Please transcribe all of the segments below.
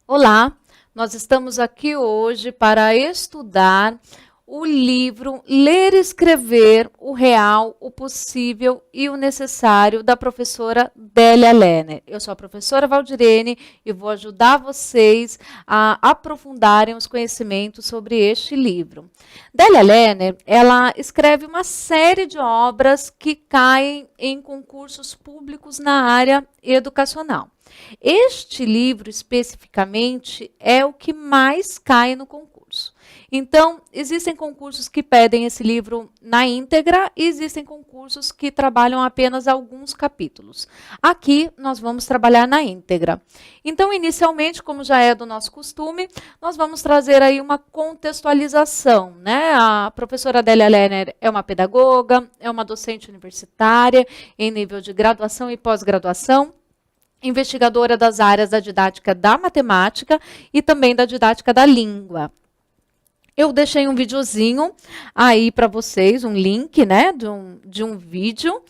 Olá, nós estamos aqui hoje para estudar o livro Ler e Escrever, o Real, o Possível e o Necessário, da professora Délia Lerner. Eu sou a professora Valdirene e vou ajudar vocês a aprofundarem os conhecimentos sobre este livro. Délia Lerner, ela escreve uma série de obras que caem em concursos públicos na área educacional. Este livro, especificamente, é o que mais cai no concurso. Então, existem concursos que pedem esse livro na íntegra e existem concursos que trabalham apenas alguns capítulos. Aqui, nós vamos trabalhar na íntegra. Então, inicialmente, como já é do nosso costume, nós vamos trazer aí uma contextualização, né? A professora Délia Lerner é uma pedagoga, é uma docente universitária em nível de graduação e pós-graduação, investigadora das áreas da didática da matemática e também da didática da língua. Eu deixei um videozinho aí para vocês, um link, né, de um vídeo,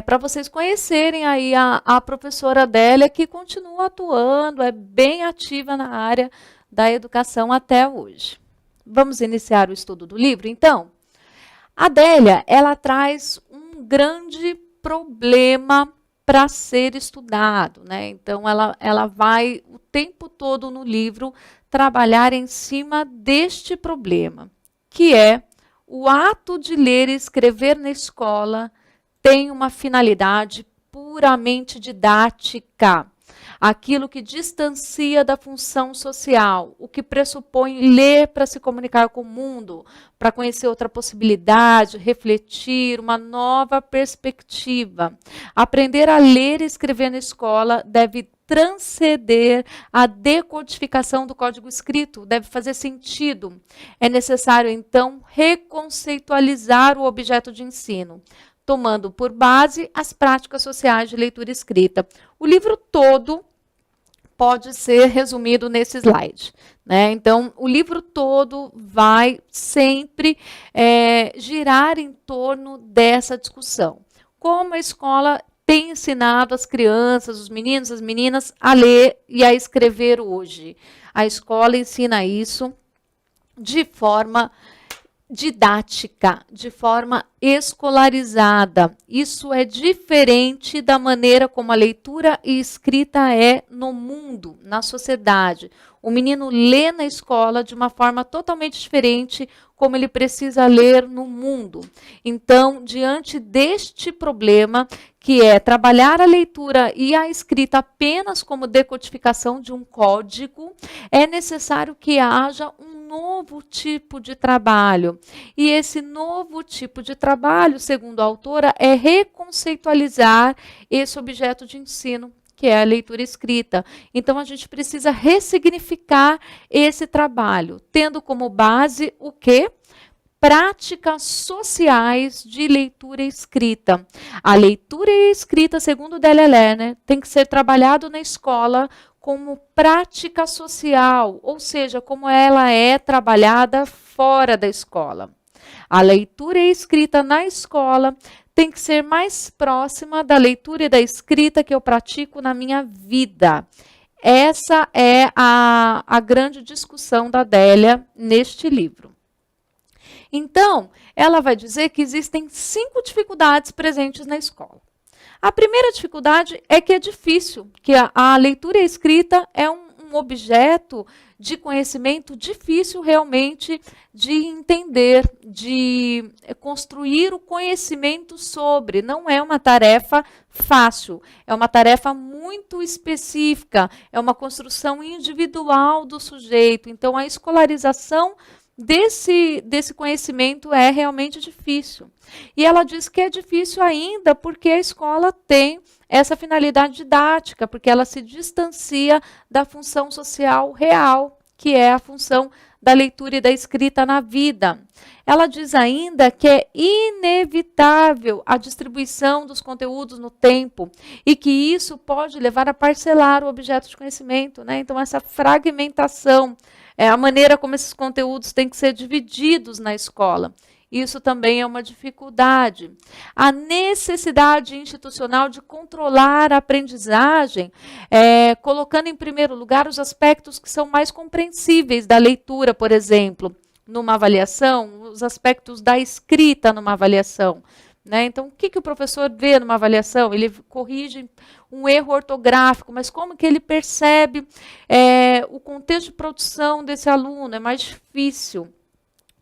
para vocês conhecerem aí a professora Délia, que continua atuando, é bem ativa na área da educação até hoje. Vamos iniciar o estudo do livro, então? A Délia, ela traz um grande problema para ser estudado, né? Então, ela vai o tempo todo no livro trabalhar em cima deste problema, que é o ato de ler e escrever na escola tem uma finalidade puramente didática. Aquilo que distancia da função social, o que pressupõe ler para se comunicar com o mundo, para conhecer outra possibilidade, refletir, uma nova perspectiva. Aprender a ler e escrever na escola deve transcender a decodificação do código escrito, deve fazer sentido. É necessário, então, reconceitualizar o objeto de ensino, tomando por base as práticas sociais de leitura e escrita. O livro todo pode ser resumido nesse slide, né? Então, o livro todo vai sempre girar em torno dessa discussão. Como a escola tem ensinado as crianças, os meninos, as meninas a ler e a escrever hoje? A escola ensina isso de forma didática, de forma escolarizada. Isso é diferente da maneira como a leitura e escrita é no mundo, na sociedade. O menino lê na escola de uma forma totalmente diferente como ele precisa ler no mundo. Então, diante deste problema, que é trabalhar a leitura e a escrita apenas como decodificação de um código, é necessário que haja um novo tipo de trabalho. E esse novo tipo de trabalho, segundo a autora, é reconceitualizar esse objeto de ensino, que é a leitura escrita. Então, a gente precisa ressignificar esse trabalho, tendo como base o quê? Práticas sociais de leitura e escrita. A leitura e a escrita, segundo Délia Lerner, tem que ser trabalhado na escola como prática social, ou seja, como ela é trabalhada fora da escola. A leitura e a escrita na escola tem que ser mais próxima da leitura e da escrita que eu pratico na minha vida. Essa é a grande discussão da Délia neste livro. Então, ela vai dizer que existem 5 dificuldades presentes na escola. A primeira dificuldade é que é difícil, que a leitura e a escrita é um objeto de conhecimento difícil realmente de entender, de construir o conhecimento sobre. Não é uma tarefa fácil, é uma tarefa muito específica, é uma construção individual do sujeito. Então, a escolarização desse conhecimento é realmente difícil. E ela diz que é difícil ainda porque a escola tem essa finalidade didática, porque ela se distancia da função social real, que é a função da leitura e da escrita na vida. Ela diz ainda que é inevitável a distribuição dos conteúdos no tempo e que isso pode levar a parcelar o objeto de conhecimento, né? Então, essa fragmentação, a maneira como esses conteúdos têm que ser divididos na escola. Isso também é uma dificuldade. A necessidade institucional de controlar a aprendizagem, colocando em primeiro lugar os aspectos que são mais compreensíveis da leitura, por exemplo, numa avaliação, os aspectos da escrita numa avaliação. Né? Então, o que o professor vê numa avaliação? Ele corrige um erro ortográfico, mas como que ele percebe o contexto de produção desse aluno? É mais difícil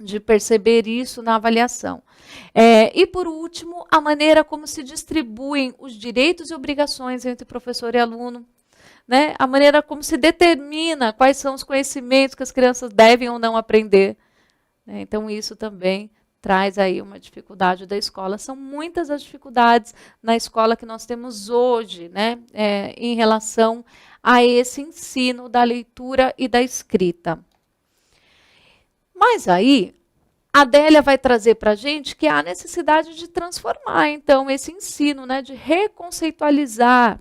de perceber isso na avaliação. E, por último, a maneira como se distribuem os direitos e obrigações entre professor e aluno. Né? A maneira como se determina quais são os conhecimentos que as crianças devem ou não aprender. Então, isso também traz aí uma dificuldade da escola. São muitas as dificuldades na escola que nós temos hoje, né, em relação a esse ensino da leitura e da escrita. Mas aí, a Adélia vai trazer para a gente que há necessidade de transformar, então, esse ensino, né, de reconceitualizar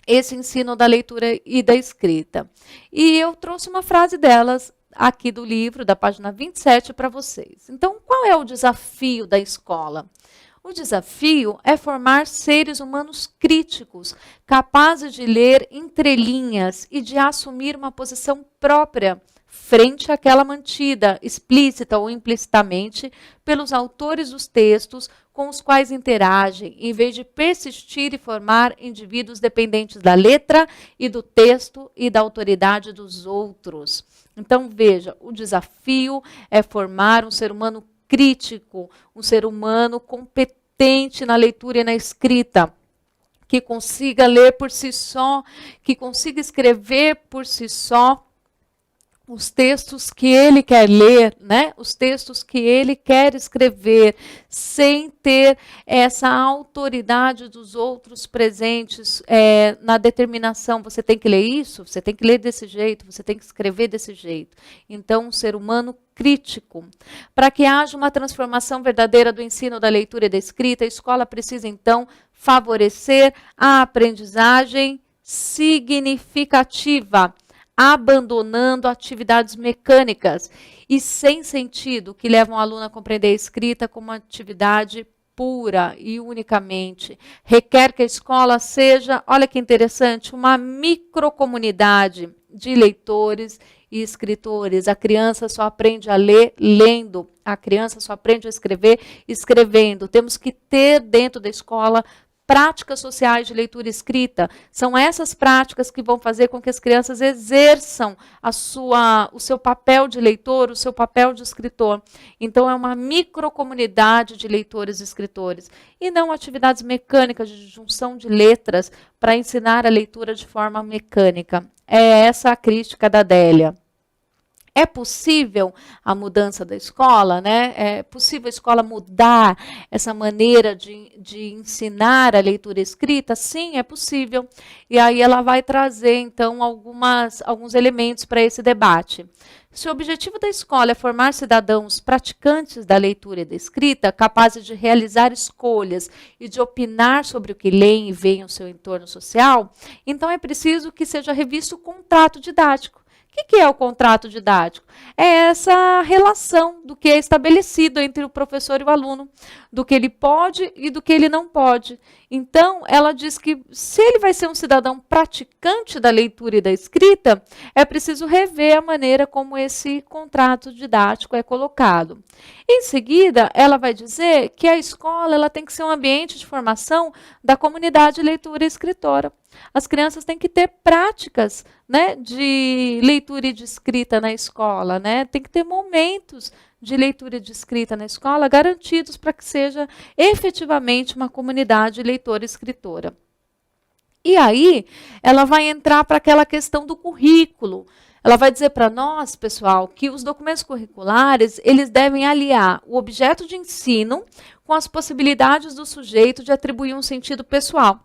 esse ensino da leitura e da escrita. E eu trouxe uma frase delas aqui do livro, da página 27, para vocês. Então, qual é o desafio da escola? O desafio é formar seres humanos críticos, capazes de ler entrelinhas e de assumir uma posição própria frente àquela mantida, explícita ou implicitamente, pelos autores dos textos com os quais interagem, em vez de persistir e formar indivíduos dependentes da letra e do texto e da autoridade dos outros. Então, veja, o desafio é formar um ser humano crítico, um ser humano competente na leitura e na escrita, que consiga ler por si só, que consiga escrever por si só os textos que ele quer ler, né? Os textos que ele quer escrever, sem ter essa autoridade dos outros presentes na determinação. Você tem que ler isso, você tem que ler desse jeito, você tem que escrever desse jeito. Então, um ser humano crítico. Para que haja uma transformação verdadeira do ensino da leitura e da escrita, a escola precisa, então, favorecer a aprendizagem significativa, abandonando atividades mecânicas e sem sentido, que levam o aluno a compreender a escrita como uma atividade pura e unicamente. Requer que a escola seja, olha que interessante, uma microcomunidade de leitores e escritores. A criança só aprende a ler lendo, a criança só aprende a escrever escrevendo. Temos que ter dentro da escola práticas sociais de leitura e escrita. São essas práticas que vão fazer com que as crianças exerçam o seu papel de leitor, o seu papel de escritor. Então, é uma microcomunidade de leitores e escritores. E não atividades mecânicas de junção de letras para ensinar a leitura de forma mecânica. É essa a crítica da Adélia. É possível a mudança da escola, né? É possível a escola mudar essa maneira de ensinar a leitura escrita? Sim, é possível. E aí ela vai trazer, então, alguns elementos para esse debate. Se o objetivo da escola é formar cidadãos praticantes da leitura e da escrita, capazes de realizar escolhas e de opinar sobre o que leem e veem no seu entorno social, então é preciso que seja revisto o contrato didático. O que é o contrato didático? É essa relação do que é estabelecido entre o professor e o aluno, do que ele pode e do que ele não pode. Então, ela diz que se ele vai ser um cidadão praticante da leitura e da escrita, é preciso rever a maneira como esse contrato didático é colocado. Em seguida, ela vai dizer que a escola ela tem que ser um ambiente de formação da comunidade leitura e escritora. As crianças têm que ter práticas, né, de leitura e de escrita na escola, né? Tem que ter momentos de leitura e de escrita na escola garantidos para que seja efetivamente uma comunidade leitora e escritora. E aí, ela vai entrar para aquela questão do currículo. Ela vai dizer para nós, pessoal, que os documentos curriculares, eles devem aliar o objeto de ensino com as possibilidades do sujeito de atribuir um sentido pessoal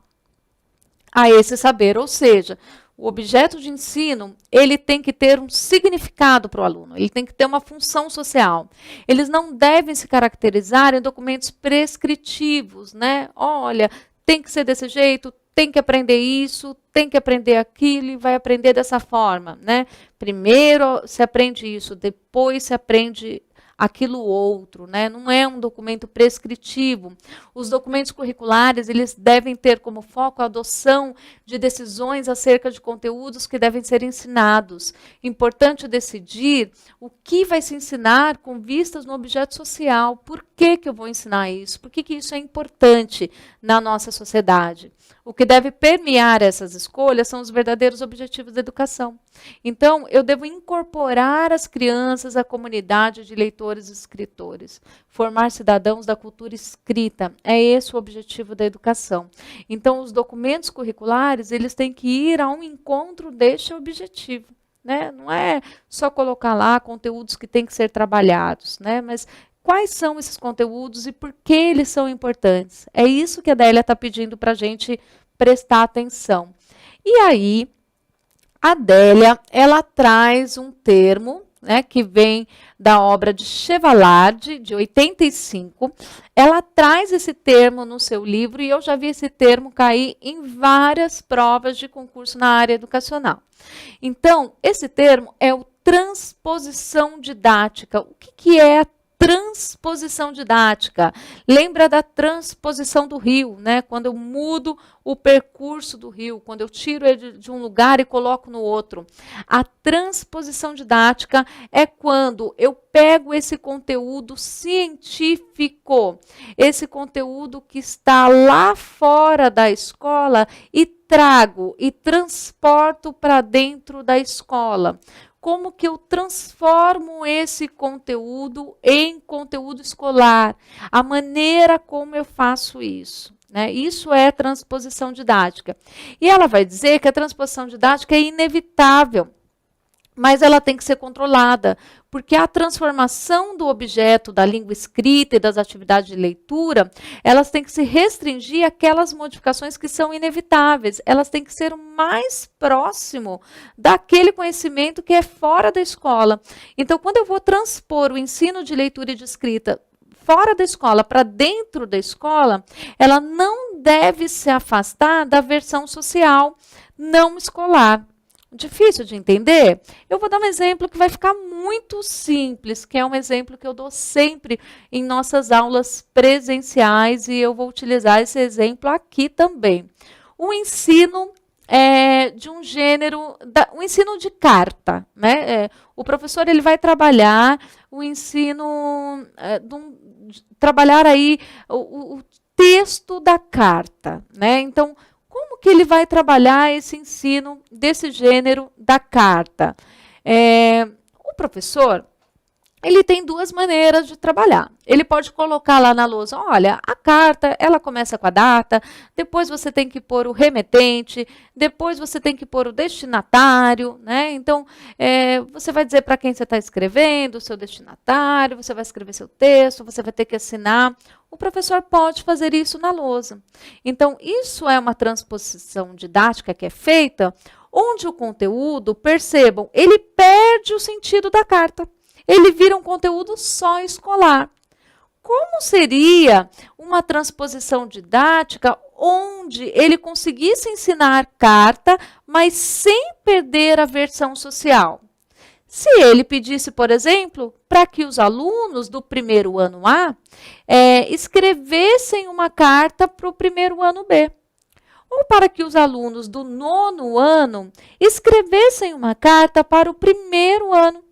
a esse saber, ou seja, o objeto de ensino, ele tem que ter um significado para o aluno, ele tem que ter uma função social. Eles não devem se caracterizar em documentos prescritivos, né? Olha, tem que ser desse jeito, tem que aprender isso, tem que aprender aquilo e vai aprender dessa forma, né? Primeiro se aprende isso, depois se aprende aquilo outro, né? Não é um documento prescritivo. Os documentos curriculares, eles devem ter como foco a adoção de decisões acerca de conteúdos que devem ser ensinados. Importante decidir o que vai se ensinar com vistas no objeto social. Por que eu vou ensinar isso? Por que isso é importante na nossa sociedade? O que deve permear essas escolhas são os verdadeiros objetivos da educação. Então, eu devo incorporar as crianças à comunidade de leitores e escritores, formar cidadãos da cultura escrita. É esse o objetivo da educação. Então, os documentos curriculares, eles têm que ir ao encontro deste objetivo. Né? Não é só colocar lá conteúdos que têm que ser trabalhados, né? Mas quais são esses conteúdos e por que eles são importantes? É isso que a Adélia está pedindo para a gente prestar atenção. E aí, a Adélia, ela traz um termo, né, que vem da obra de Chevallard, de 85. Ela traz esse termo no seu livro e eu já vi esse termo cair em várias provas de concurso na área educacional. Então, esse termo é o transposição didática. O que é a transposição didática? Lembra da transposição do rio, né? Quando eu mudo o percurso do rio, quando eu tiro ele de um lugar e coloco no outro. A transposição didática é quando eu pego esse conteúdo científico, esse conteúdo que está lá fora da escola e trago e transporto para dentro da escola. Como que eu transformo esse conteúdo em conteúdo escolar? A maneira como eu faço isso. Né? Isso é transposição didática. E ela vai dizer que a transposição didática é inevitável, mas ela tem que ser controlada, porque a transformação do objeto da língua escrita e das atividades de leitura, elas têm que se restringir àquelas modificações que são inevitáveis. Elas têm que ser o mais próximo daquele conhecimento que é fora da escola. Então, quando eu vou transpor o ensino de leitura e de escrita fora da escola para dentro da escola, ela não deve se afastar da versão social não escolar. Difícil de entender? Eu vou dar um exemplo que vai ficar muito simples, que é um exemplo que eu dou sempre em nossas aulas presenciais e eu vou utilizar esse exemplo aqui também. O ensino de um gênero, o ensino de carta. Né? O professor ele vai trabalhar o ensino, trabalhar aí o texto da carta. Né? Então, como que ele vai trabalhar esse ensino desse gênero da carta? O professor, ele tem duas maneiras de trabalhar. Ele pode colocar lá na lousa, olha, a carta, ela começa com a data, depois você tem que pôr o remetente, depois você tem que pôr o destinatário, né? Então, você vai dizer para quem você está escrevendo, o seu destinatário, você vai escrever seu texto, você vai ter que assinar. O professor pode fazer isso na lousa. Então, isso é uma transposição didática que é feita, onde o conteúdo, percebam, ele perde o sentido da carta. Ele vira um conteúdo só escolar. Como seria uma transposição didática onde ele conseguisse ensinar carta, mas sem perder a versão social? Se ele pedisse, por exemplo, para que os alunos do primeiro ano A escrevessem uma carta para o primeiro ano B, ou para que os alunos do nono ano escrevessem uma carta para o primeiro ano,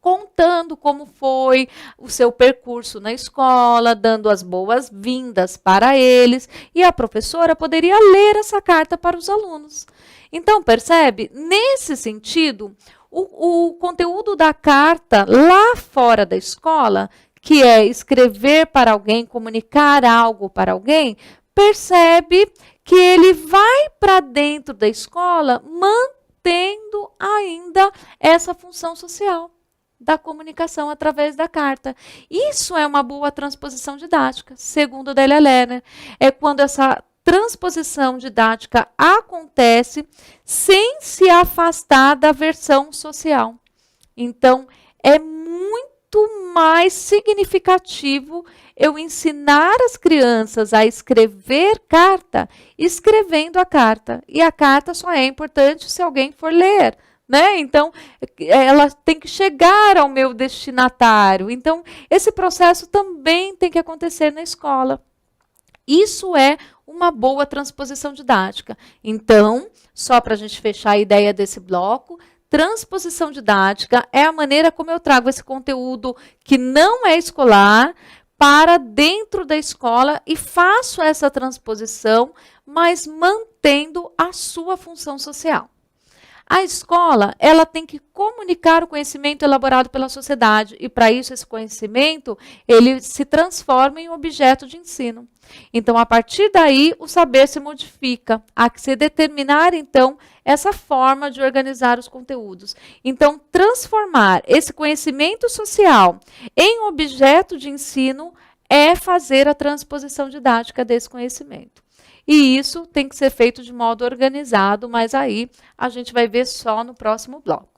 contando como foi o seu percurso na escola, dando as boas-vindas para eles, e a professora poderia ler essa carta para os alunos. Então, percebe? Nesse sentido, o conteúdo da carta lá fora da escola, que é escrever para alguém, comunicar algo para alguém, percebe que ele vai para dentro da escola mantendo ainda essa função social da comunicação através da carta. Isso é uma boa transposição didática, segundo Adélia Lerner. É quando essa transposição didática acontece sem se afastar da versão social. Então, é muito mais significativo eu ensinar as crianças a escrever carta, escrevendo a carta. E a carta só é importante se alguém for ler. né? Então, ela tem que chegar ao meu destinatário. Então, esse processo também tem que acontecer na escola. Isso é uma boa transposição didática. Então, só para a gente fechar a ideia desse bloco, transposição didática é a maneira como eu trago esse conteúdo que não é escolar para dentro da escola e faço essa transposição, mas mantendo a sua função social. A escola, ela tem que comunicar o conhecimento elaborado pela sociedade e para isso esse conhecimento, ele se transforma em objeto de ensino. Então, a partir daí, o saber se modifica, há que se determinar então essa forma de organizar os conteúdos. Então, transformar esse conhecimento social em objeto de ensino é fazer a transposição didática desse conhecimento. E isso tem que ser feito de modo organizado, mas aí a gente vai ver só no próximo bloco.